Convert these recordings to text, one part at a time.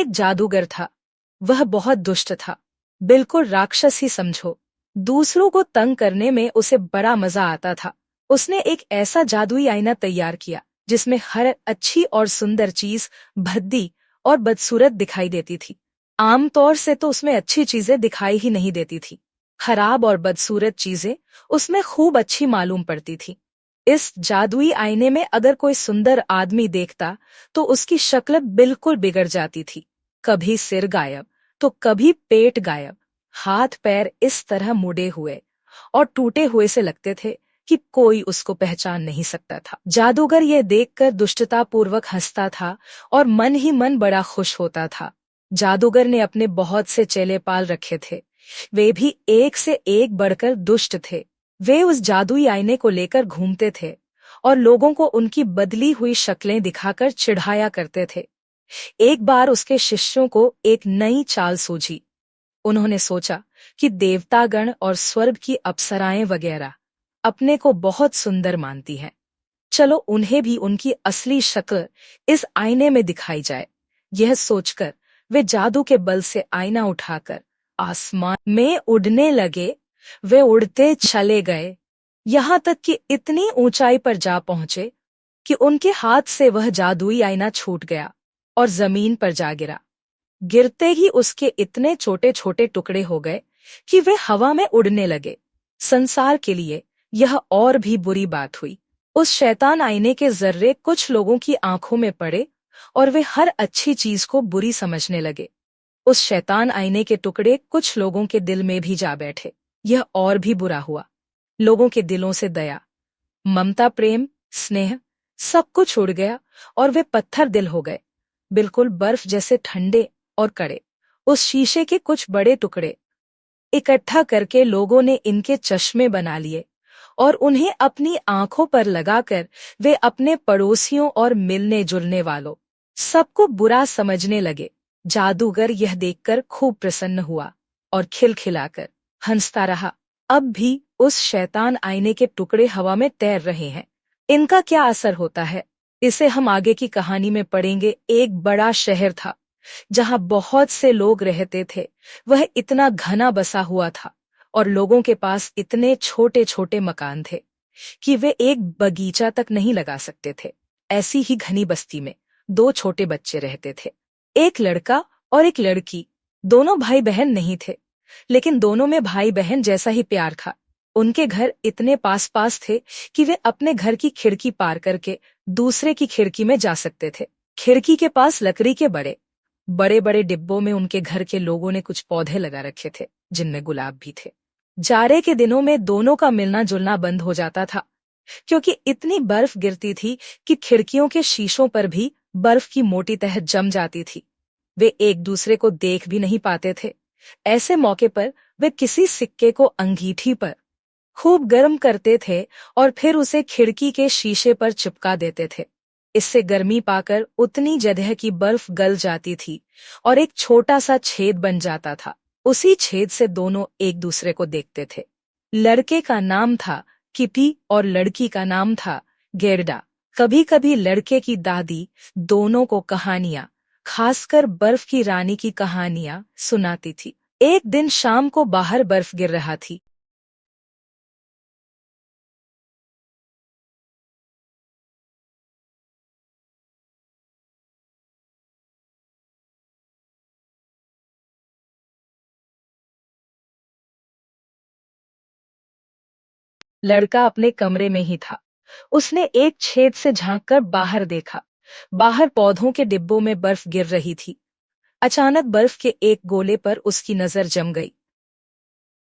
एक जादूगर था। वह बहुत दुष्ट था, बिल्कुल राक्षस ही समझो। दूसरों को तंग करने में उसे बड़ा मजा आता था। उसने एक ऐसा जादुई आईना तैयार किया जिसमें हर अच्छी और सुंदर चीज भद्दी और बदसूरत दिखाई देती थी। आमतौर से तो उसमें अच्छी चीजें दिखाई ही नहीं देती थी। खराब और बदसूरत चीजें उसमें खूब अच्छी मालूम पड़ती थी। इस जादुई आईने में अगर कोई सुंदर आदमी देखता तो उसकी शक्ल बिल्कुल बिगड़ जाती थी। कभी सिर गायब तो कभी पेट गायब, हाथ पैर इस तरह मुड़े हुए और टूटे हुए से लगते थे कि कोई उसको पहचान नहीं सकता था। जादूगर यह देखकर दुष्टतापूर्वक हंसता था और मन ही मन बड़ा खुश होता था। जादूगर ने अपने बहुत से चेले पाल रखे थे। वे भी एक से एक बढ़कर दुष्ट थे। वे उस जादुई आईने को लेकर घूमते थे और लोगों को उनकी बदली हुई शक्लें दिखाकर चिढ़ाया करते थे। एक बार उसके शिष्यों को एक नई चाल सूझी। उन्होंने सोचा कि देवतागण और स्वर्ग की अप्सराएं वगैरह अपने को बहुत सुंदर मानती हैं। चलो उन्हें भी उनकी असली शक्ल इस आईने में दिखाई जाए। यह सोचकर वे जादू के बल से आईना उठाकर आसमान में उड़ने लगे। वे उड़ते चले गए, यहाँ तक कि इतनी ऊंचाई पर जा पहुंचे कि उनके हाथ से वह जादुई आईना छूट गया और जमीन पर जा गिरा। गिरते ही उसके इतने छोटे छोटे टुकड़े हो गए कि वे हवा में उड़ने लगे। संसार के लिए यह और भी बुरी बात हुई। उस शैतान आईने के जर्रे कुछ लोगों की आंखों में पड़े और वे हर अच्छी चीज को बुरी समझने लगे। उस शैतान आईने के टुकड़े कुछ लोगों के दिल में भी जा बैठे। यह और भी बुरा हुआ। लोगों के दिलों से दया, ममता, प्रेम, स्नेह सब कुछ उड़ गया और वे पत्थर दिल हो गए, बिल्कुल बर्फ जैसे ठंडे और कड़े। उस शीशे के कुछ बड़े टुकड़े इकट्ठा करके लोगों ने इनके चश्मे बना लिए और उन्हें अपनी आंखों पर लगाकर वे अपने पड़ोसियों और मिलने जुलने वालों सबको बुरा समझने लगे। जादूगर यह देखकर खूब प्रसन्न हुआ और खिलखिलाकर हंसता रहा। अब भी उस शैतान आईने के टुकड़े हवा में तैर रहे हैं। इनका क्या असर होता है, इसे हम आगे की कहानी में पढ़ेंगे। एक बड़ा शहर था जहां बहुत से लोग रहते थे। वह इतना घना बसा हुआ था और लोगों के पास इतने छोटे छोटे मकान थे कि वे एक बगीचा तक नहीं लगा सकते थे। ऐसी ही घनी बस्ती में दो छोटे बच्चे रहते थे, एक लड़का और एक लड़की। दोनों भाई बहन नहीं थे, लेकिन दोनों में भाई बहन जैसा ही प्यार था। उनके घर इतने पास पास थे कि वे अपने घर की खिड़की पार करके दूसरे की खिड़की में जा सकते थे। खिड़की के पास लकड़ी के बड़े बड़े बड़े डिब्बों में उनके घर के लोगों ने कुछ पौधे लगा रखे थे जिनमें गुलाब भी थे। जाड़े के दिनों में दोनों का मिलना जुलना बंद हो जाता था क्योंकि इतनी बर्फ गिरती थी कि खिड़कियों के शीशों पर भी बर्फ की मोटी तह जम जाती थी। वे एक दूसरे को देख भी नहीं पाते थे। ऐसे मौके पर वे किसी सिक्के को अंगीठी पर खूब गर्म करते थे और फिर उसे खिड़की के शीशे पर चिपका देते थे। इससे गर्मी पाकर उतनी जगह की बर्फ गल जाती थी और एक छोटा सा छेद बन जाता था। उसी छेद से दोनों एक दूसरे को देखते थे। लड़के का नाम था किपी और लड़की का नाम था गेरडा। कभी कभी लड़के की दादी दोनों को कहानियां, खासकर बर्फ की रानी की कहानियां सुनाती थी। एक दिन शाम को बाहर बर्फ गिर रहा थी। लड़का अपने कमरे में ही था। उसने एक छेद से झांककर बाहर देखा। बाहर पौधों के डिब्बों में बर्फ गिर रही थी। अचानक बर्फ के एक गोले पर उसकी नजर जम गई।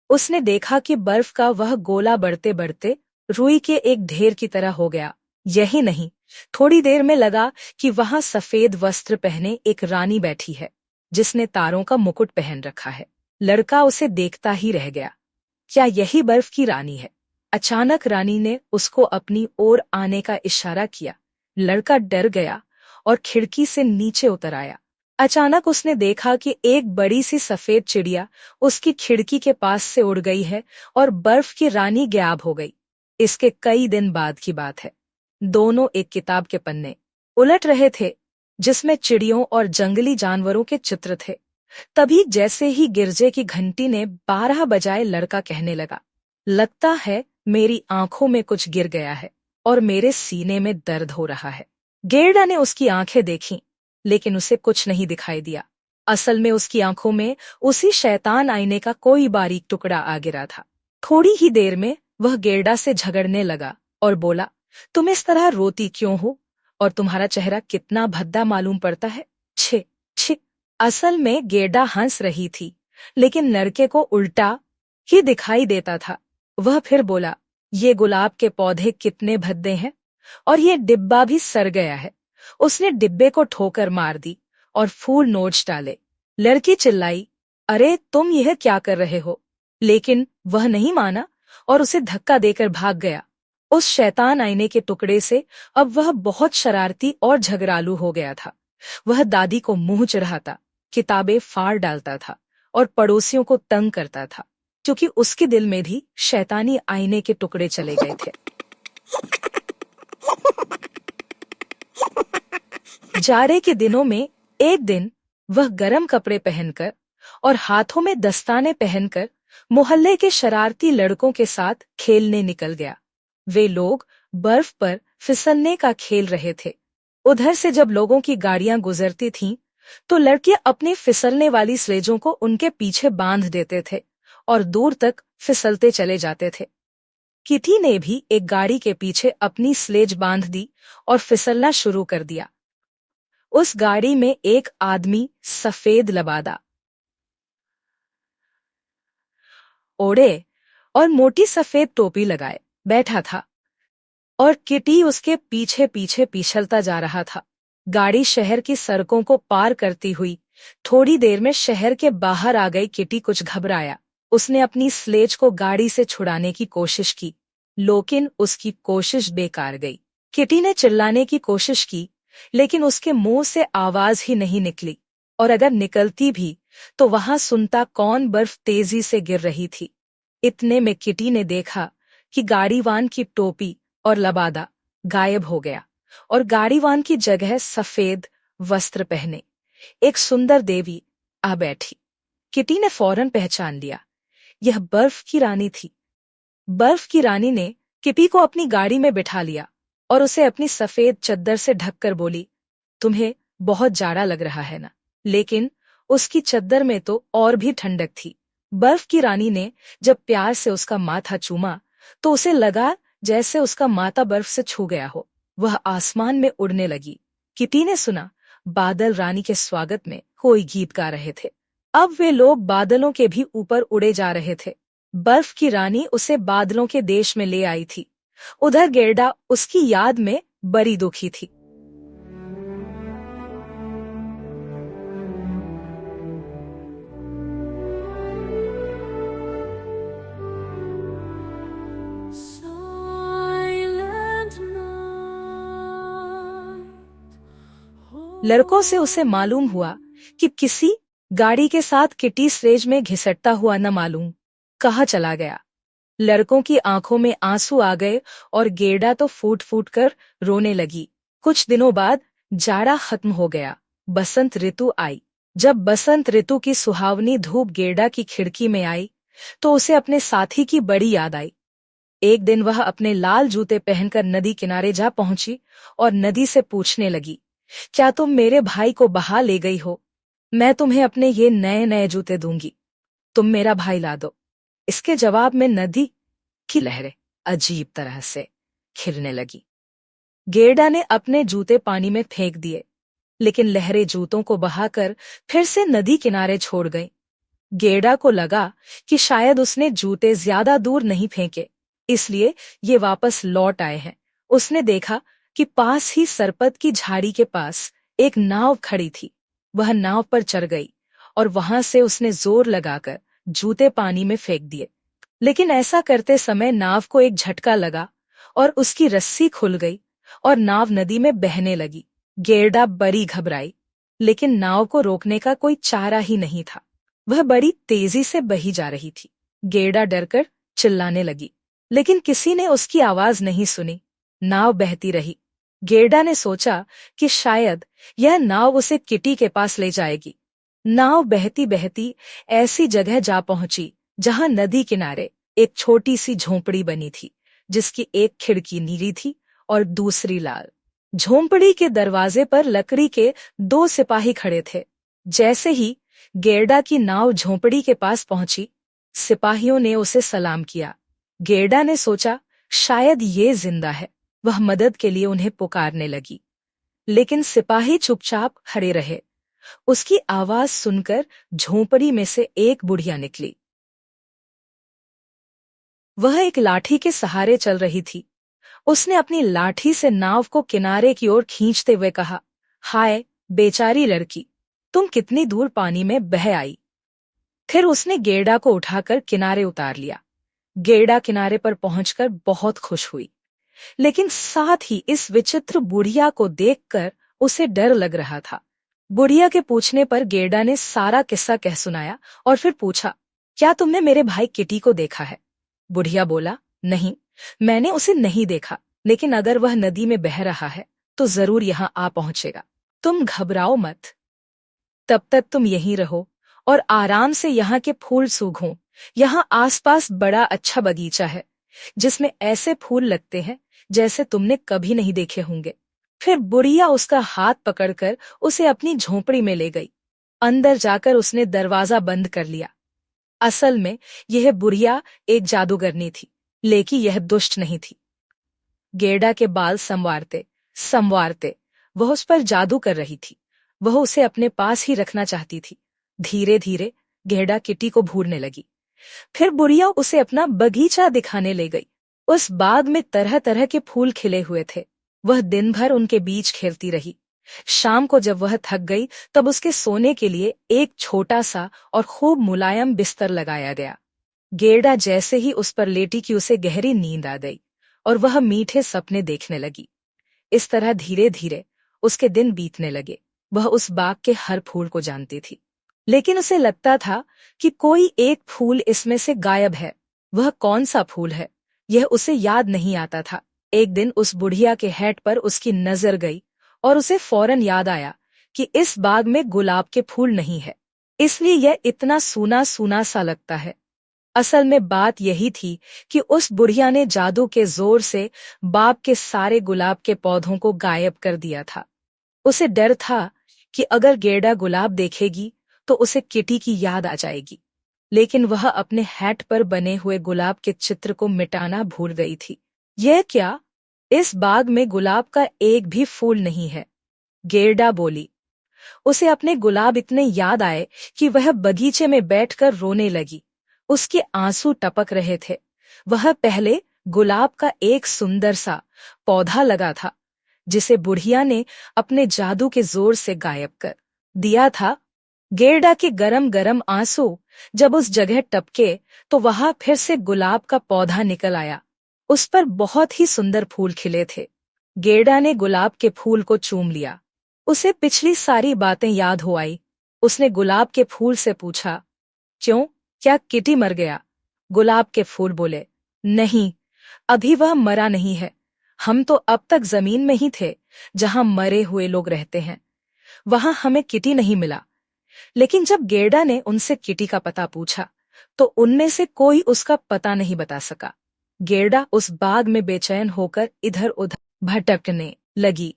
उसने देखा कि बर्फ का वह गोला बढ़ते बढ़ते रुई के एक ढेर की तरह हो गया। यही नहीं, थोड़ी देर में लगा कि वहां सफेद वस्त्र पहने एक रानी बैठी है जिसने तारों का मुकुट पहन रखा है। लड़का उसे देखता ही रह गया। क्या यही बर्फ की रानी है? अचानक रानी ने उसको अपनी ओर आने का इशारा किया। लड़का डर गया और खिड़की से नीचे उतर आया। अचानक उसने देखा कि एक बड़ी सी सफेद चिड़िया उसकी खिड़की के पास से उड़ गई है और बर्फ की रानी गायब हो गई। इसके कई दिन बाद की बात है। दोनों एक किताब के पन्ने उलट रहे थे जिसमें चिड़ियों और जंगली जानवरों के चित्र थे। तभी जैसे ही गिरजे की घंटी ने 12 बजाए, लड़का कहने लगा, लगता है मेरी आंखों में कुछ गिर गया है और मेरे सीने में दर्द हो रहा है। गेरडा ने उसकी आंखें देखीं, लेकिन उसे कुछ नहीं दिखाई दिया। असल में उसकी आंखों में उसी शैतान आईने का कोई बारीक टुकड़ा आ गिरा था। थोड़ी ही देर में वह गेरडा से झगड़ने लगा और बोला, तुम इस तरह रोती क्यों हो और तुम्हारा चेहरा कितना भद्दा मालूम पड़ता है। छे छे। असल में गेरडा हंस रही थी, लेकिन लड़के को उल्टा ही दिखाई देता था। वह फिर बोला, ये गुलाब के पौधे कितने भद्दे हैं और ये डिब्बा भी सड़ गया है। उसने डिब्बे को ठोकर मार दी और फूल नोच डाले। लड़की चिल्लाई, अरे तुम यह क्या कर रहे हो? लेकिन वह नहीं माना और उसे धक्का देकर भाग गया। उस शैतान आईने के टुकड़े से अब वह बहुत शरारती और झगड़ालू हो गया था। वह दादी को मुंह चिढ़ाता, किताबें फाड़ डालता था और पड़ोसियों को तंग करता था, क्योंकि उसके दिल में भी शैतानी आईने के टुकड़े चले गए थे। जाड़े के दिनों में एक दिन वह गर्म कपड़े पहनकर और हाथों में दस्ताने पहनकर मोहल्ले के शरारती लड़कों के साथ खेलने निकल गया। वे लोग बर्फ पर फिसलने का खेल रहे थे। उधर से जब लोगों की गाड़ियां गुजरती थीं, तो लड़के अपनी फिसलने वाली स्लेजों को उनके पीछे बांध देते थे और दूर तक फिसलते चले जाते थे। किटी ने भी एक गाड़ी के पीछे अपनी स्लेज बांध दी और फिसलना शुरू कर दिया। उस गाड़ी में एक आदमी सफेद लबादा ओढ़े और मोटी सफेद टोपी लगाए बैठा था और किटी उसके पीछे पीछे पिछलता जा रहा था। गाड़ी शहर की सड़कों को पार करती हुई थोड़ी देर में शहर के बाहर आ गई। किटी कुछ घबराया। उसने अपनी स्लेज को गाड़ी से छुड़ाने की कोशिश की, लेकिन उसकी कोशिश बेकार गई। किटी ने चिल्लाने की कोशिश की, लेकिन उसके मुंह से आवाज ही नहीं निकली, और अगर निकलती भी तो वहां सुनता कौन, बर्फ तेजी से गिर रही थी। इतने में किटी ने देखा कि गाड़ीवान की टोपी और लबादा गायब हो गया और गाड़ीवान की जगह सफेद वस्त्र पहने एक सुंदर देवी आ बैठी। किटी ने फौरन पहचान लिया, यह बर्फ की रानी थी। बर्फ की रानी ने किटी को अपनी गाड़ी में बिठा लिया और उसे अपनी सफेद चद्दर से ढककर बोली, तुम्हें बहुत जाड़ा लग रहा है ना? लेकिन उसकी चद्दर में तो और भी ठंडक थी। बर्फ की रानी ने जब प्यार से उसका माथा चूमा तो उसे लगा जैसे उसका माथा बर्फ से छू गया हो। वह आसमान में उड़ने लगी। किटी ने सुना बादल रानी के स्वागत में कोई गीत गा रहे थे। अब वे लोग बादलों के भी ऊपर उड़े जा रहे थे। बर्फ की रानी उसे बादलों के देश में ले आई थी। उधर गेरडा उसकी याद में बड़ी दुखी थी। लड़कों से उसे मालूम हुआ कि किसी गाड़ी के साथ किटी स्लेज में घिसटता हुआ न मालूम कहाँ चला गया। लड़कों की आंखों में आंसू आ गए और गेरडा तो फूट फूट कर रोने लगी। कुछ दिनों बाद जाड़ा खत्म हो गया, बसंत ऋतु आई। जब बसंत ऋतु की सुहावनी धूप गेरडा की खिड़की में आई तो उसे अपने साथी की बड़ी याद आई। एक दिन वह अपने लाल जूते पहनकर नदी किनारे जा पहुंची और नदी से पूछने लगी, क्या तुम मेरे भाई को बहा ले गई हो? मैं तुम्हें अपने ये नए नए जूते दूंगी, तुम मेरा भाई ला दो। इसके जवाब में नदी की लहरें अजीब तरह से खिलने लगी। गेरडा ने अपने जूते पानी में फेंक दिए, लेकिन लहरें जूतों को बहाकर फिर से नदी किनारे छोड़ गईं। गेरडा को लगा कि शायद उसने जूते ज्यादा दूर नहीं फेंके, इसलिए ये वापस लौट आए हैं। उसने देखा कि पास ही सरपत की झाड़ी के पास एक नाव खड़ी थी। वह नाव पर चढ़ गई और वहां से उसने जोर लगाकर जूते पानी में फेंक दिए। लेकिन ऐसा करते समय नाव को एक झटका लगा और उसकी रस्सी खुल गई और नाव नदी में बहने लगी। गेरडा बड़ी घबराई, लेकिन नाव को रोकने का कोई चारा ही नहीं था। वह बड़ी तेजी से बही जा रही थी। गेरडा डरकर चिल्लाने लगी, लेकिन किसी ने उसकी आवाज नहीं सुनी। नाव बहती रही। गेरडा ने सोचा कि शायद यह नाव उसे किटी के पास ले जाएगी। नाव बहती बहती ऐसी जगह जा पहुंची जहां नदी किनारे एक छोटी सी झोंपड़ी बनी थी, जिसकी एक खिड़की नीली थी और दूसरी लाल। झोंपड़ी के दरवाजे पर लकड़ी के 2 सिपाही खड़े थे। जैसे ही गेरडा की नाव झोंपड़ी के पास पहुंची, सिपाहियों ने उसे सलाम किया। गेरडा ने सोचा शायद ये जिंदा है। वह मदद के लिए उन्हें पुकारने लगी, लेकिन सिपाही चुपचाप खड़े रहे। उसकी आवाज सुनकर झोंपड़ी में से एक बुढ़िया निकली। वह एक लाठी के सहारे चल रही थी। उसने अपनी लाठी से नाव को किनारे की ओर खींचते हुए कहा, हाय बेचारी लड़की, तुम कितनी दूर पानी में बह आई। फिर उसने गेरडा को उठाकर किनारे उतार लिया। गेरडा किनारे पर पहुंचकर बहुत खुश हुई, लेकिन साथ ही इस विचित्र बुढ़िया को देखकर उसे डर लग रहा था। बुढ़िया के पूछने पर गेरडा ने सारा किस्सा कह सुनाया और फिर पूछा, क्या तुमने मेरे भाई किटी को देखा है? बुढ़िया बोला, नहीं, मैंने उसे नहीं देखा, लेकिन अगर वह नदी में बह रहा है तो जरूर यहाँ आ पहुंचेगा। तुम घबराओ मत, तब तक तुम यहीं रहो और आराम से यहाँ के फूल सूंघो। यहाँ आसपास बड़ा अच्छा बगीचा है, जिसमें ऐसे फूल लगते हैं जैसे तुमने कभी नहीं देखे होंगे। फिर बुढ़िया उसका हाथ पकड़कर उसे अपनी झोंपड़ी में ले गई। अंदर जाकर उसने दरवाजा बंद कर लिया। असल में यह बुढ़िया एक जादूगरनी थी, लेकिन यह दुष्ट नहीं थी। गेरडा के बाल संवारते संवारते वह उस पर जादू कर रही थी। वह उसे अपने पास ही रखना चाहती थी। धीरे धीरे गेरडा किटी को भूलने लगी। फिर बुढ़िया उसे अपना बगीचा दिखाने ले गई। उस बाग में तरह तरह के फूल खिले हुए थे। वह दिन भर उनके बीच खेलती रही। शाम को जब वह थक गई, तब उसके सोने के लिए एक छोटा सा और खूब मुलायम बिस्तर लगाया गया। गेरडा जैसे ही उस पर लेटी कि उसे गहरी नींद आ गई और वह मीठे सपने देखने लगी। इस तरह धीरे धीरे उसके दिन बीतने लगे। वह उस बाग के हर फूल को जानती थी, लेकिन उसे लगता था कि कोई एक फूल इसमें से गायब है। वह कौन सा फूल है, यह उसे याद नहीं आता था। एक दिन उस बुढ़िया के हैट पर उसकी नजर गई और उसे फौरन याद आया कि इस बाग में गुलाब के फूल नहीं है, इसलिए यह इतना सूना सूना सा लगता है। असल में बात यही थी कि उस बुढ़िया ने जादू के जोर से बाग के सारे गुलाब के पौधों को गायब कर दिया था। उसे डर था कि अगर गेरडा गुलाब देखेगी तो उसे किटी की याद आ जाएगी, लेकिन वह अपने हैट पर बने हुए गुलाब के चित्र को मिटाना भूल गई थी। यह क्या? इस बाग में गुलाब का एक भी फूल नहीं है, गेरडा बोली। उसे अपने गुलाब इतने याद आए कि वह बगीचे में बैठकर रोने लगी। उसके आंसू टपक रहे थे। वह पहले गुलाब का एक सुंदर सा पौधा लगा था, जिसे बुढ़िया ने अपने जादू के जोर से गायब कर दिया था। गेरडा के गरम गरम आंसू जब उस जगह टपके तो वहां फिर से गुलाब का पौधा निकल आया। उस पर बहुत ही सुंदर फूल खिले थे। गेरडा ने गुलाब के फूल को चूम लिया। उसे पिछली सारी बातें याद हो आई। उसने गुलाब के फूल से पूछा, क्यों, क्या किटी मर गया? गुलाब के फूल बोले, नहीं, अभी वह मरा नहीं है। हम तो अब तक जमीन में ही थे, जहां मरे हुए लोग रहते हैं। वहां हमें किटी नहीं मिला। लेकिन जब गेरडा ने उनसे किटी का पता पूछा, तो उनमें से कोई उसका पता नहीं बता सका। गेरडा उस बाग में बेचैन होकर इधर उधर भटकने लगी।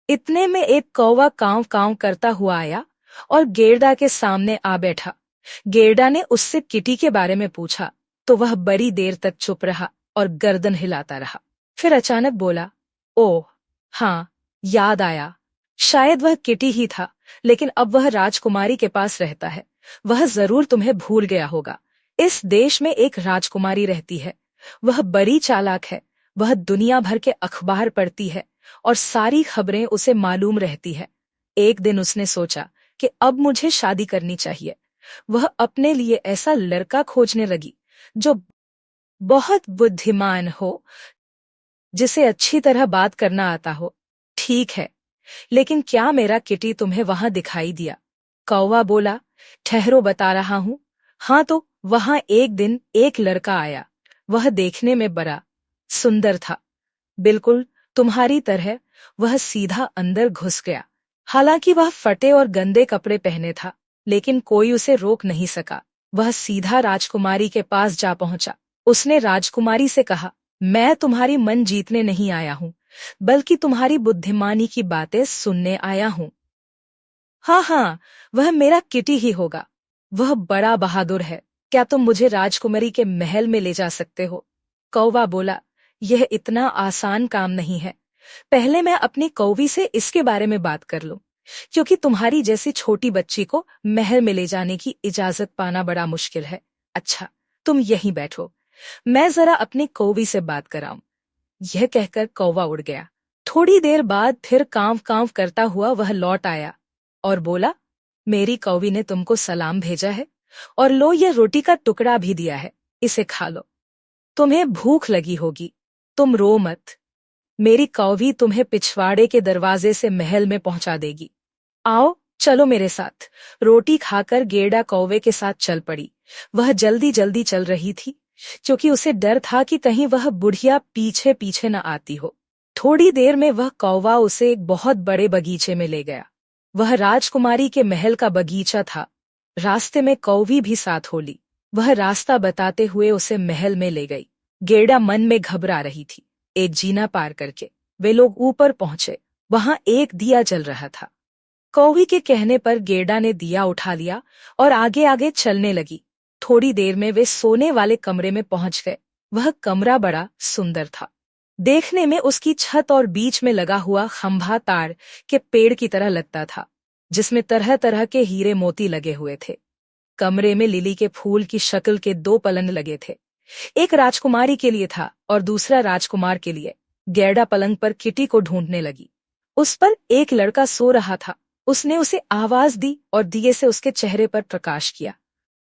इतने में एक कौवा कांव कांव करता हुआ आया और गेरडा के सामने आ बैठा। गेरडा ने उससे किटी के बारे में पूछा तो वह बड़ी देर तक चुप रहा और गर्दन हिलाता रहा। फिर अचानक बोला, ओह हाँ, याद आया। शायद वह किटी ही था, लेकिन अब वह राजकुमारी के पास रहता है। वह जरूर तुम्हें भूल गया होगा। इस देश में एक राजकुमारी रहती है। वह बड़ी चालाक है। वह दुनिया भर के अखबार पढ़ती है और सारी खबरें उसे मालूम रहती है। एक दिन उसने सोचा कि अब मुझे शादी करनी चाहिए। वह अपने लिए ऐसा लड़का खोजने लगी जो बहुत बुद्धिमान हो, जिसे अच्छी तरह बात करना आता हो। ठीक है, लेकिन क्या मेरा किटी तुम्हें वहां दिखाई दिया? कौवा बोला, ठहरो, बता रहा हूं। हाँ, तो वहां एक दिन एक लड़का आया। वह देखने में बड़ा सुंदर था, बिल्कुल तुम्हारी तरह। वह सीधा अंदर घुस गया। हालांकि वह फटे और गंदे कपड़े पहने था, लेकिन कोई उसे रोक नहीं सका। वह सीधा राजकुमारी के पास जा पहुंचा। उसने राजकुमारी से कहा, मैं तुम्हारी मन जीतने नहीं आया हूं, बल्कि तुम्हारी बुद्धिमानी की बातें सुनने आया हूं। हाँ हाँ, वह मेरा किटी ही होगा। वह बड़ा बहादुर है। क्या तुम मुझे राजकुमारी के महल में ले जा सकते हो? कौवा बोला, यह इतना आसान काम नहीं है। पहले मैं अपनी कौवी से इसके बारे में बात कर लूं, क्योंकि तुम्हारी जैसी छोटी बच्ची को महल में ले जाने की इजाजत पाना बड़ा मुश्किल है। अच्छा, तुम यहीं बैठो, मैं जरा अपनी कौवी से बात कराऊं। यह कहकर कौवा उड़ गया। थोड़ी देर बाद फिर कांव कांव करता हुआ वह लौट आया और बोला, मेरी कौवी ने तुमको सलाम भेजा है, और लो यह रोटी का टुकड़ा भी दिया है, इसे खा लो। तुम्हें भूख लगी होगी, तुम रो मत। मेरी कौवी तुम्हें पिछवाड़े के दरवाजे से महल में पहुंचा देगी। आओ, चलो मेरे साथ। रोटी खाकर गेड़ा कौवे के साथ चल पड़ी। वह जल्दी जल्दी चल रही थी, क्योंकि उसे डर था कि कहीं वह बुढ़िया पीछे पीछे न आती हो। थोड़ी देर में वह कौवा उसे एक बहुत बड़े बगीचे में ले गया। वह राजकुमारी के महल का बगीचा था। रास्ते में कौवी भी साथ हो ली। वह रास्ता बताते हुए उसे महल में ले गई। गेड़ा मन में घबरा रही थी। एक जीना पार करके वे लोग ऊपर पहुंचे। वहां एक दिया जल रहा था। कौवी के कहने पर गेड़ा ने दिया उठा लिया और आगे आगे चलने लगी। थोड़ी देर में वे सोने वाले कमरे में पहुंच गए। वह कमरा बड़ा सुंदर था। देखने में उसकी छत और बीच में लगा हुआ खंभा तार के पेड़ की तरह लगता था, जिसमें तरह तरह के हीरे मोती लगे हुए थे। कमरे में लिली के फूल की शक्ल के 2 पलंग लगे थे। एक राजकुमारी के लिए था और दूसरा राजकुमार के लिए। गैडा पलंग पर किटी को ढूंढने लगी। उस पर एक लड़का सो रहा था। उसने उसे आवाज दी और दिए से उसके चेहरे पर प्रकाश किया।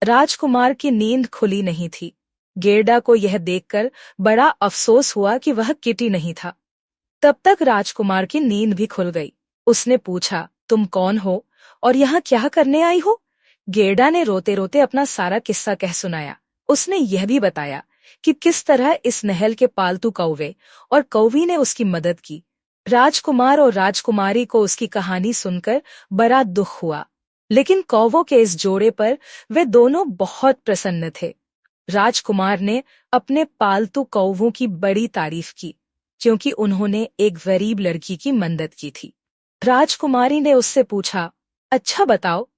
राजकुमार की नींद खुली नहीं थी। गेरडा को यह देखकर बड़ा अफसोस हुआ कि वह किटी नहीं था। तब तक राजकुमार की नींद भी खुल गई। उसने पूछा, तुम कौन हो और यहाँ क्या करने आई हो? गेरडा ने रोते रोते अपना सारा किस्सा कह सुनाया। उसने यह भी बताया कि किस तरह इस नहल के पालतू कौवे और कौवी ने उसकी मदद की। राजकुमार और राजकुमारी को उसकी कहानी सुनकर बड़ा दुख हुआ, लेकिन कौवों के इस जोड़े पर वे दोनों बहुत प्रसन्न थे। राजकुमार ने अपने पालतू कौवों की बड़ी तारीफ की, क्योंकि उन्होंने एक गरीब लड़की की मदद की थी। राजकुमारी ने उससे पूछा, अच्छा बताओ,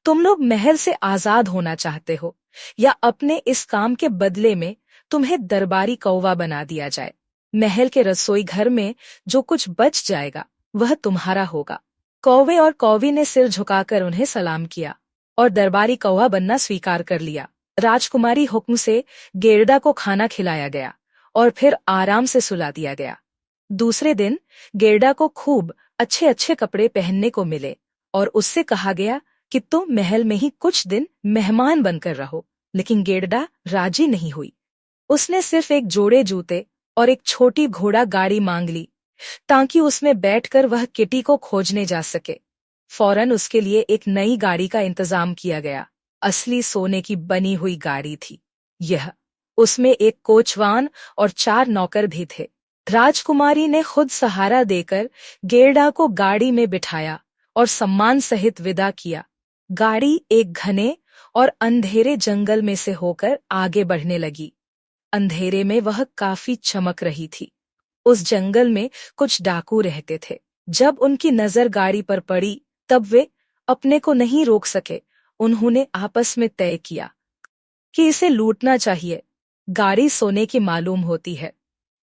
तुम लोग महल से आजाद होना चाहते हो, या अपने इस काम के बदले में तुम्हें दरबारी कौवा बना दिया जाए? महल के रसोई घर में जो कुछ बच जाएगा वह तुम्हारा होगा। कौवे और कौवी ने सिर झुकाकर उन्हें सलाम किया और दरबारी कौवा बनना स्वीकार कर लिया। राजकुमारी हुक्म से गेरडा को खाना खिलाया गया और फिर आराम से सुला दिया गया। दूसरे दिन गेरडा को खूब अच्छे अच्छे कपड़े पहनने को मिले और उससे कहा गया कि तुम महल में ही कुछ दिन मेहमान बनकर रहो। लेकिन गेरडा राजी नहीं हुई। उसने सिर्फ एक जोड़े जूते और एक छोटी घोड़ा गाड़ी मांग ली, ताकि उसमें बैठकर वह किटी को खोजने जा सके। फौरन उसके लिए एक नई गाड़ी का इंतजाम किया गया। असली सोने की बनी हुई गाड़ी थी यह। उसमें एक कोचवान और 4 नौकर भी थे। राजकुमारी ने खुद सहारा देकर गेरडा को गाड़ी में बिठाया और सम्मान सहित विदा किया। गाड़ी एक घने और अंधेरे जंगल में से होकर आगे बढ़ने लगी। अंधेरे में वह काफी चमक रही थी। उस जंगल में कुछ डाकू रहते थे। जब उनकी नजर गाड़ी पर पड़ी तब वे अपने को नहीं रोक सके। उन्होंने आपस में तय किया कि इसे लूटना चाहिए। गाड़ी सोने की मालूम होती है।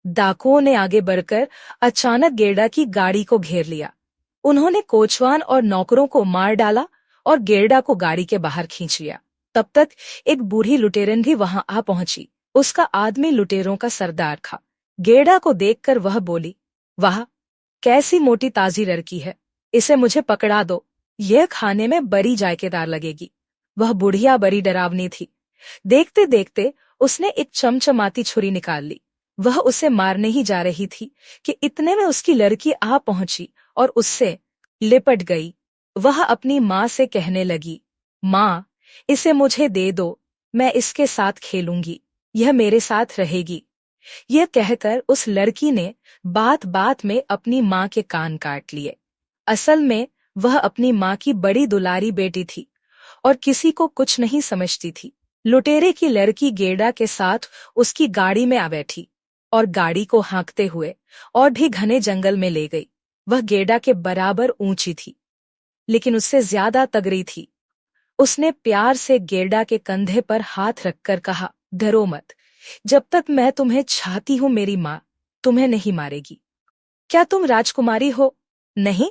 डाकुओं ने आगे बढ़कर अचानक गेरडा की गाड़ी को घेर लिया। उन्होंने कोचवान और नौकरों को मार डाला और गेरडा को गाड़ी के बाहर खींच लिया। तब तक एक बूढ़ी लुटेरन भी वहां आ पहुंची। उसका आदमी लुटेरों का सरदार था। गेरडा को देखकर वह बोली, वाह, कैसी मोटी ताजी लड़की है, इसे मुझे पकड़ा दो, यह खाने में बड़ी जायकेदार लगेगी। वह बुढ़िया बड़ी डरावनी थी। देखते देखते उसने एक चमचमाती छुरी निकाल ली। वह उसे मारने ही जा रही थी कि इतने में उसकी लड़की आ पहुंची और उससे लिपट गई। वह अपनी माँ से कहने लगी, माँ, इसे मुझे दे दो, मैं इसके साथ खेलूंगी, यह मेरे साथ रहेगी। यह कहकर उस लड़की ने बात बात में अपनी माँ के कान काट लिए। असल में वह अपनी माँ की बड़ी दुलारी बेटी थी और किसी को कुछ नहीं समझती थी। लुटेरे की लड़की गेड़ा के साथ उसकी गाड़ी में आ बैठी और गाड़ी को हाँकते हुए और भी घने जंगल में ले गई। वह गेड़ा के बराबर ऊंची थी, लेकिन उससे ज्यादा तगड़ी थी। उसने प्यार से गेड़ा के कंधे पर हाथ रखकर कहा, डरो मत, जब तक मैं तुम्हें चाहती हूं मेरी माँ तुम्हें नहीं मारेगी। क्या तुम राजकुमारी हो? नहीं,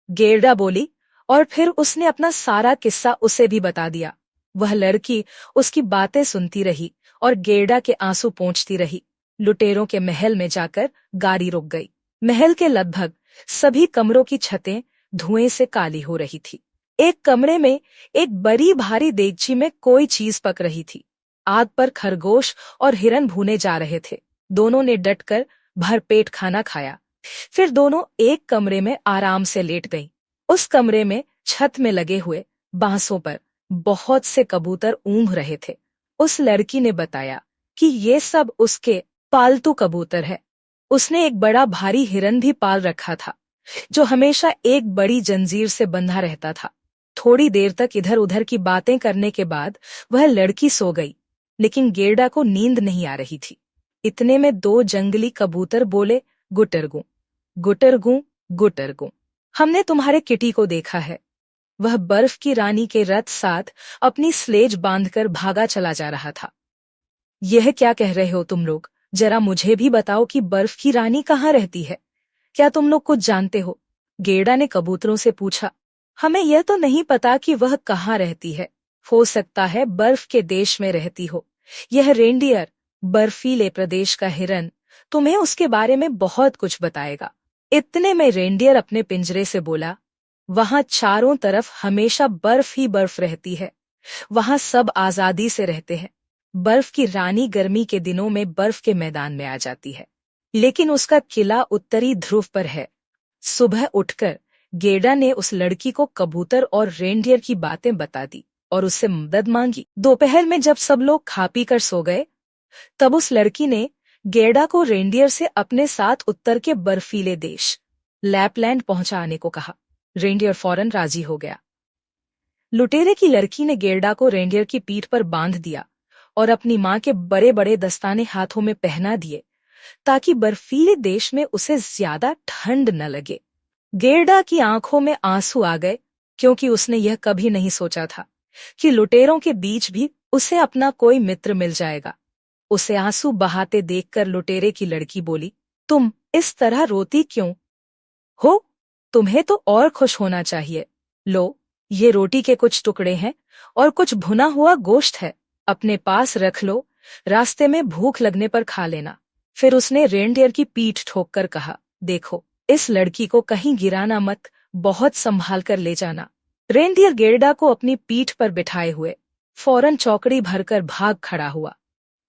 गेड़ा बोली, और फिर उसने अपना सारा किस्सा उसे भी बता दिया। वह लड़की उसकी बातें सुनती रही और गेड़ा के आंसू पोंछती रही। लुटेरों के महल में जाकर गाड़ी रुक गई। महल के लगभग सभी कमरों की छतें धुएं से काली हो रही थी। एक कमरे में एक बड़ी भारी देगची में कोई चीज पक रही थी। आग पर खरगोश और हिरन भूने जा रहे थे। दोनों ने डटकर भरपेट खाना खाया। फिर दोनों एक कमरे में आराम से लेट गईं। उस कमरे में छत में लगे हुए बांसों पर बहुत से कबूतर ऊँघ रहे थे। उस लड़की ने बताया कि ये सब उसके पालतू कबूतर है। उसने एक बड़ा भारी हिरन भी पाल रखा था, जो हमेशा एक बड़ी जंजीर से बंधा रहता था। थोड़ी देर तक इधर उधर की बातें करने के बाद वह लड़की सो गई, लेकिन गेड़ा को नींद नहीं आ रही थी। इतने में दो जंगली कबूतर बोले, गुटरगू गुटरगू गुटरगू, हमने तुम्हारे किटी को देखा है। वह बर्फ की रानी के रथ साथ अपनी स्लेज बांधकर भागा चला जा रहा था। यह क्या कह रहे हो तुम लोग? जरा मुझे भी बताओ कि बर्फ की रानी कहाँ रहती है। क्या तुम लोग कुछ जानते हो? गेड़ा ने कबूतरों से पूछा। हमें यह तो नहीं पता कि वह कहाँ रहती है। हो सकता है बर्फ के देश में रहती हो। यह रेंडियर, बर्फीले प्रदेश का हिरन, तुम्हें उसके बारे में बहुत कुछ बताएगा। इतने में रेंडियर अपने पिंजरे से बोला, वहां चारों तरफ हमेशा बर्फ ही बर्फ रहती है। वहां सब आजादी से रहते हैं। बर्फ की रानी गर्मी के दिनों में बर्फ के मैदान में आ जाती है, लेकिन उसका किला उत्तरी ध्रुव पर है। सुबह उठकर गेड़ा ने उस लड़की को कबूतर और रेंडियर की बातें बता दी और उससे मदद मांगी। दोपहर में जब सब लोग खा पी कर सो गए, तब उस लड़की ने गेड़ा को रेंडियर से अपने साथ उत्तर के बर्फीले देश लैपलैंड पहुंचाने को कहा। रेंडियर फौरन राजी हो गया। लुटेरे की लड़की ने गेड़ा को रेंडियर की पीठ पर बांध दिया और अपनी माँ के बड़े बड़े दस्ताने हाथों में पहना दिए, ताकि बर्फीले देश में उसे ज्यादा ठंड न लगे। गेड़ा की आंखों में आंसू आ गए, क्योंकि उसने यह कभी नहीं सोचा था कि लुटेरों के बीच भी उसे अपना कोई मित्र मिल जाएगा। उसे आंसू बहाते देखकर लुटेरे की लड़की बोली, तुम इस तरह रोती क्यों हो? तुम्हें तो और खुश होना चाहिए। लो, ये रोटी के कुछ टुकड़े हैं और कुछ भुना हुआ गोश्त है, अपने पास रख लो, रास्ते में भूख लगने पर खा लेना। फिर उसने रेंडियर की पीठ ठोककर कहा, देखो, इस लड़की को कहीं गिराना मत, बहुत संभाल कर ले जाना। रेंडियर गेड़ा को अपनी पीठ पर बिठाए हुए फौरन चौकड़ी भरकर भाग खड़ा हुआ।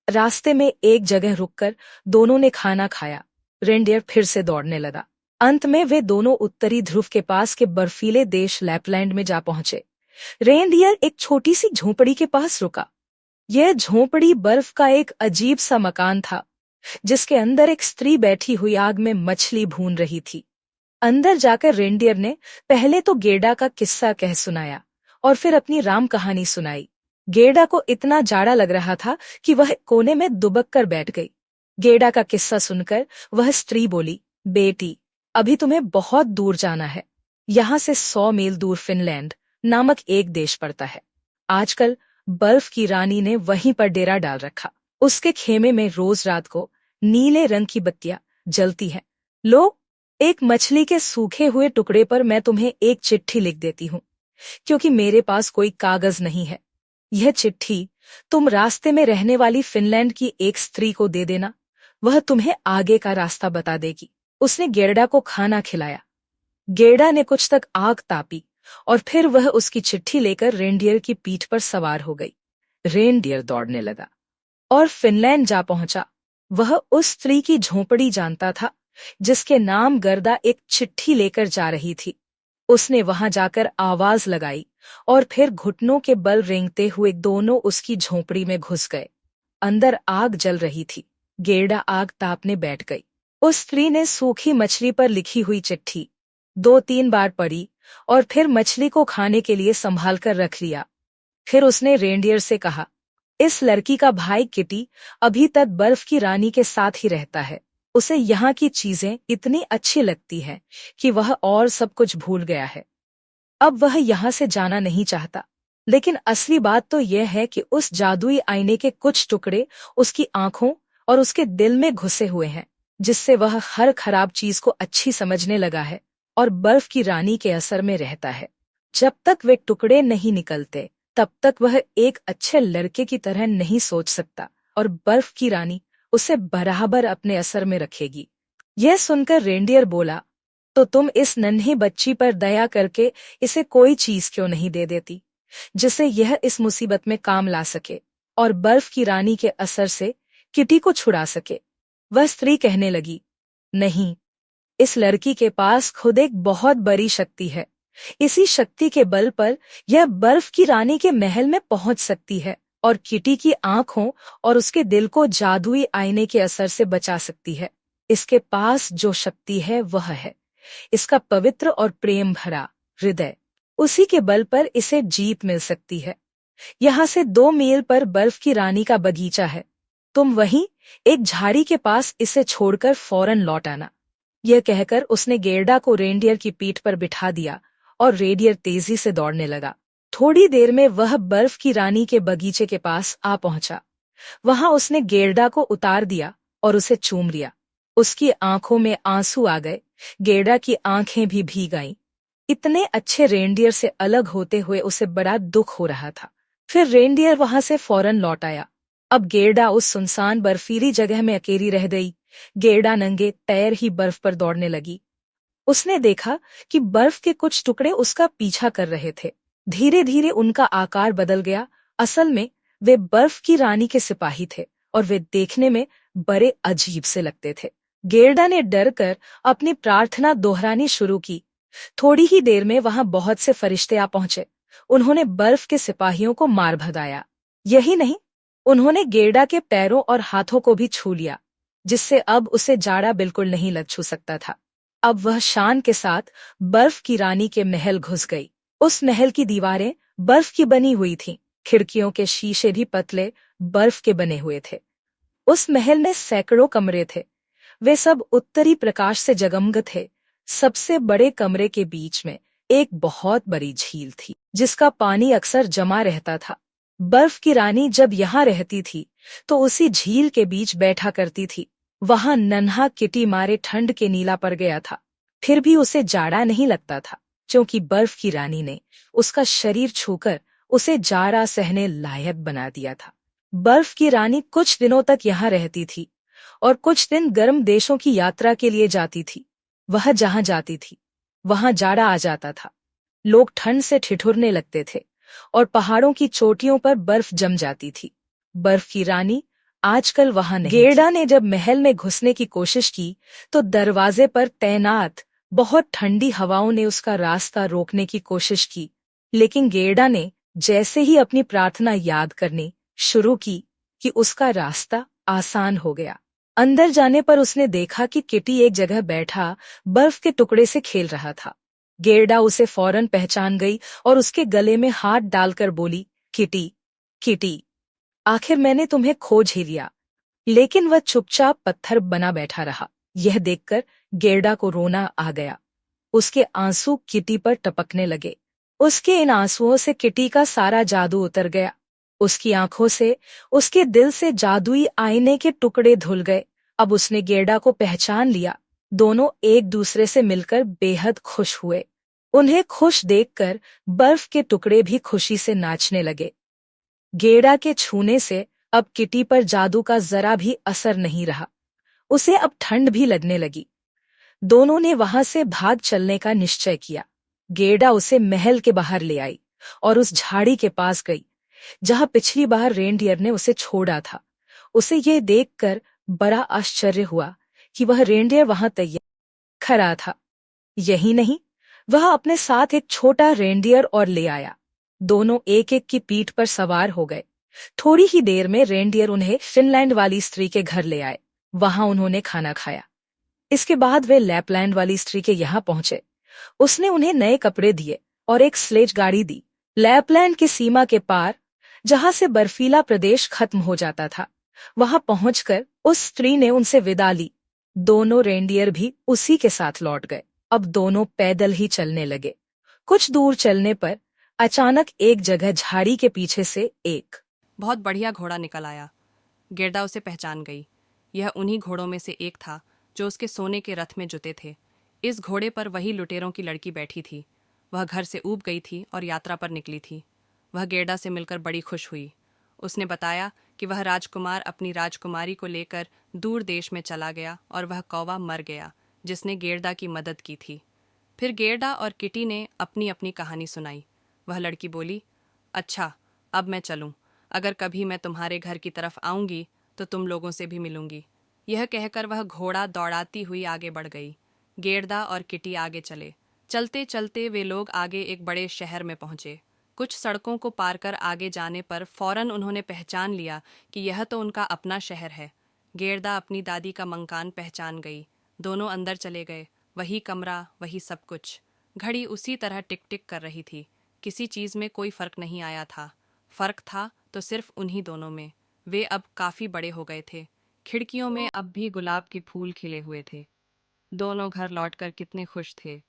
रास्ते में एक जगह रुककर दोनों ने खाना खाया। रेंडियर फिर से दौड़ने लगा। अंत में वे दोनों उत्तरी ध्रुव के पास के बर्फीले देश लैपलैंड में जा पहुंचे। रेंडियर एक छोटी सी झोंपड़ी के पास रुका। यह झोंपड़ी बर्फ का एक अजीब सा मकान था, जिसके अंदर एक स्त्री बैठी हुई आग में मछली भून रही थी। अंदर जाकर रेंडियर ने पहले तो गेड़ा का किस्सा कह सुनाया और फिर अपनी राम कहानी सुनाई। गेड़ा को इतना जाड़ा लग रहा था कि वह कोने में दुबक कर बैठ गई। गेड़ा का किस्सा सुनकर वह स्त्री बोली, बेटी, अभी तुम्हें बहुत दूर जाना है। यहाँ से 100 मील दूर फिनलैंड नामक एक देश पड़ता है। आजकल बर्फ की रानी ने वहीं पर डेरा डाल रखा। उसके खेमे में रोज रात को नीले रंग की बत्तियां जलती हैं। लो, एक मछली के सूखे हुए टुकड़े पर मैं तुम्हें एक चिट्ठी लिख देती हूँ, क्योंकि मेरे पास कोई कागज नहीं है। यह चिट्ठी तुम रास्ते में रहने वाली फिनलैंड की एक स्त्री को दे देना, वह तुम्हें आगे का रास्ता बता देगी। उसने गेड़ा को खाना खिलाया। गेड़ा ने कुछ तक आग तापी और फिर वह उसकी चिट्ठी लेकर रेंडियर की पीठ पर सवार हो गई। रेंडियर दौड़ने लगा और फिनलैंड जा पहुंचा। वह उस स्त्री की झोंपड़ी जानता था, जिसके नाम गर्दा एक चिट्ठी लेकर जा रही थी। उसने वहां जाकर आवाज लगाई और फिर घुटनों के बल रेंगते हुए दोनों उसकी झोंपड़ी में घुस गए। अंदर आग जल रही थी। गेरडा आग तापने बैठ गई। उस स्त्री ने सूखी मछली पर लिखी हुई चिट्ठी 2-3 बार पढ़ी और फिर मछली को खाने के लिए संभाल कर रख लिया। फिर उसने रेंडियर से कहा, इस लड़की का भाई किटी अभी तक बर्फ की रानी के साथ ही रहता है। उसे यहाँ की चीजें इतनी अच्छी लगती हैं कि वह और सब कुछ भूल गया है। अब वह यहाँ से जाना नहीं चाहता। लेकिन असली बात तो यह है कि उस जादुई आईने के कुछ टुकड़े उसकी आंखों और उसके दिल में घुसे हुए हैं, जिससे वह हर खराब चीज को अच्छी समझने लगा है और बर्फ की रानी के असर में रहता है। जब तक वे टुकड़े नहीं निकलते तब तक वह एक अच्छे लड़के की तरह नहीं सोच सकता और बर्फ की रानी उसे बराबर अपने असर में रखेगी। यह सुनकर रेंडियर बोला, तो तुम इस नन्ही बच्ची पर दया करके इसे कोई चीज क्यों नहीं दे देती, जिससे यह इस मुसीबत में काम ला सके और बर्फ की रानी के असर से किटी को छुड़ा सके। वह स्त्री कहने लगी, नहीं, इस लड़की के पास खुद एक बहुत बड़ी शक्ति है। इसी शक्ति के बल पर यह बर्फ की रानी के महल में पहुंच सकती है और किटी की आंखों और उसके दिल को जादुई आईने के असर से बचा सकती है। इसके पास जो शक्ति है वह है इसका पवित्र और प्रेम भरा हृदय। उसी के बल पर इसे जीत मिल सकती है। यहाँ से 2 मील पर बर्फ की रानी का बगीचा है। तुम वहीं एक झाड़ी के पास इसे छोड़कर फौरन लौट आना। यह कहकर उसने गेरडा को रेंडियर की पीठ पर बिठा दिया और रेंडियर तेजी से दौड़ने लगा। थोड़ी देर में वह बर्फ की रानी के बगीचे के पास आ पहुंचा। वहां उसने गेरडा को उतार दिया और उसे चूम लिया। उसकी आंखों में आंसू आ गए। गेरडा की आंखें भी भीग आईं। इतने अच्छे रेंडियर से अलग होते हुए उसे बड़ा दुख हो रहा था। फिर रेंडियर वहां से फौरन लौट आया। अब गेरडा उस सुनसान बर्फीली जगह में अकेली रह गई। गेरडा नंगे पैर ही बर्फ पर दौड़ने लगी। उसने देखा कि बर्फ के कुछ टुकड़े उसका पीछा कर रहे थे। धीरे धीरे उनका आकार बदल गया। असल में वे बर्फ की रानी के सिपाही थे और वे देखने में बड़े अजीब से लगते थे। गेरडा ने डर कर अपनी प्रार्थना दोहरानी शुरू की। थोड़ी ही देर में वहां बहुत से फरिश्ते आ पहुंचे। उन्होंने बर्फ के सिपाहियों को मार भगाया। यही नहीं, उन्होंने गेरडा के पैरों और हाथों को भी छू लिया, जिससे अब उसे जाड़ा बिल्कुल नहीं लग छू सकता था। अब वह शान के साथ बर्फ की रानी के महल घुस गई। उस महल की दीवारें बर्फ की बनी हुई थीं। खिड़कियों के शीशे भी पतले बर्फ के बने हुए थे। उस महल में सैकड़ों कमरे थे। वे सब उत्तरी प्रकाश से जगमग थे। सबसे बड़े कमरे के बीच में एक बहुत बड़ी झील थी, जिसका पानी अक्सर जमा रहता था। बर्फ की रानी जब यहाँ रहती थी तो उसी झील के बीच बैठा करती थी। वहां नन्हा किटी मारे ठंड के नीला पड़ गया था। फिर भी उसे जाड़ा नहीं लगता था, क्योंकि बर्फ की रानी ने उसका शरीर छूकर उसे जाड़ा सहने लायक बना दिया था। बर्फ की रानी कुछ दिनों तक यहाँ रहती थी और कुछ दिन गर्म देशों की यात्रा के लिए जाती थी। वह जहां जाती थी वहां जाड़ा आ जाता था। लोग ठंड से ठिठुरने लगते थे और पहाड़ों की चोटियों पर बर्फ जम जाती थी। बर्फ की रानी आजकल वहां नहीं। गेरडा ने जब महल में घुसने की कोशिश की तो दरवाजे पर तैनात बहुत ठंडी हवाओं ने उसका रास्ता रोकने की कोशिश की। लेकिन गेरडा ने जैसे ही अपनी प्रार्थना याद करनी शुरू की कि उसका रास्ता आसान हो गया। अंदर जाने पर उसने देखा कि किटी एक जगह बैठा बर्फ के टुकड़े से खेल रहा था। गेरडा उसे फौरन पहचान गई और उसके गले में हाथ डालकर बोली, किटी, किटी, आखिर मैंने तुम्हें खोज ही लिया। लेकिन वह चुपचाप पत्थर बना बैठा रहा। यह देखकर गेरडा को रोना आ गया। उसके आंसू किटी पर टपकने लगे। उसके इन आंसुओं से किटी का सारा जादू उतर गया। उसकी आंखों से, उसके दिल से जादुई आईने के टुकड़े धुल गए। अब उसने गेरडा को पहचान लिया। दोनों एक दूसरे से मिलकर बेहद खुश हुए। उन्हें खुश देखकर बर्फ के टुकड़े भी खुशी से नाचने लगे। गेरडा के छूने से अब किटी पर जादू का जरा भी असर नहीं रहा। उसे अब ठंड भी लगने लगी। दोनों ने वहां से भाग चलने का निश्चय किया। गेरडा उसे महल के बाहर ले आई और उस झाड़ी के पास गई जहां पिछली बार रेंडियर ने उसे छोड़ा था। उसे यह देखकर बड़ा आश्चर्य हुआ कि वह रेंडियर वहां तैयार खड़ा था। यही नहीं, वह अपने साथ एक छोटा रेंडियर और ले आया। दोनों एक एक की पीठ पर सवार हो गए। थोड़ी ही देर में रेंडियर उन्हें फिनलैंड वाली स्त्री के घर ले आए। वहां उन्होंने खाना खाया। इसके बाद वे लैपलैंड वाली स्त्री के यहाँ पहुंचे। उसने उन्हें नए कपड़े दिए और एक स्लेज गाड़ी दी। लैपलैंड की सीमा के पार, जहां से बर्फीला प्रदेश खत्म हो जाता था, वहां पहुंचकर उस स्त्री ने उनसे विदा ली। दोनों रेंडियर भी उसी के साथ लौट गए। अब दोनों पैदल ही चलने लगे। कुछ दूर चलने पर अचानक एक जगह झाड़ी के पीछे से एक बहुत बढ़िया घोड़ा निकल आया। गिरदा उसे पहचान गई। यह उन्हीं घोड़ों में से एक था जो उसके सोने के रथ में जुते थे। इस घोड़े पर वही लुटेरों की लड़की बैठी थी। वह घर से ऊब गई थी और यात्रा पर निकली थी। वह गेरडा से मिलकर बड़ी खुश हुई। उसने बताया कि वह राजकुमार अपनी राजकुमारी को लेकर दूर देश में चला गया और वह कौवा मर गया जिसने गेरडा की मदद की थी। फिर गेरडा और किटी ने अपनी अपनी कहानी सुनाई। वह लड़की बोली, अच्छा, अब मैं चलूं। अगर कभी मैं तुम्हारे घर की तरफ आऊंगी तो तुम लोगों से भी मिलूंगी। यह कहकर वह घोड़ा दौड़ाती हुई आगे बढ़ गई। गेरदा और किटी आगे चले। चलते चलते वे लोग आगे एक बड़े शहर में पहुंचे। कुछ सड़कों को पार कर आगे जाने पर फौरन उन्होंने पहचान लिया कि यह तो उनका अपना शहर है। गेरदा अपनी दादी का मकान पहचान गई। दोनों अंदर चले गए। वही कमरा, वही सब कुछ। घड़ी उसी तरह टिक टिक कर रही थी। किसी चीज में कोई फर्क नहीं आया था। फर्क था तो सिर्फ उन्हीं दोनों में। वे अब काफी बड़े हो गए थे। खिड़कियों में अब भी गुलाब के फूल खिले हुए थे। दोनों घर लौटकर कितने खुश थे।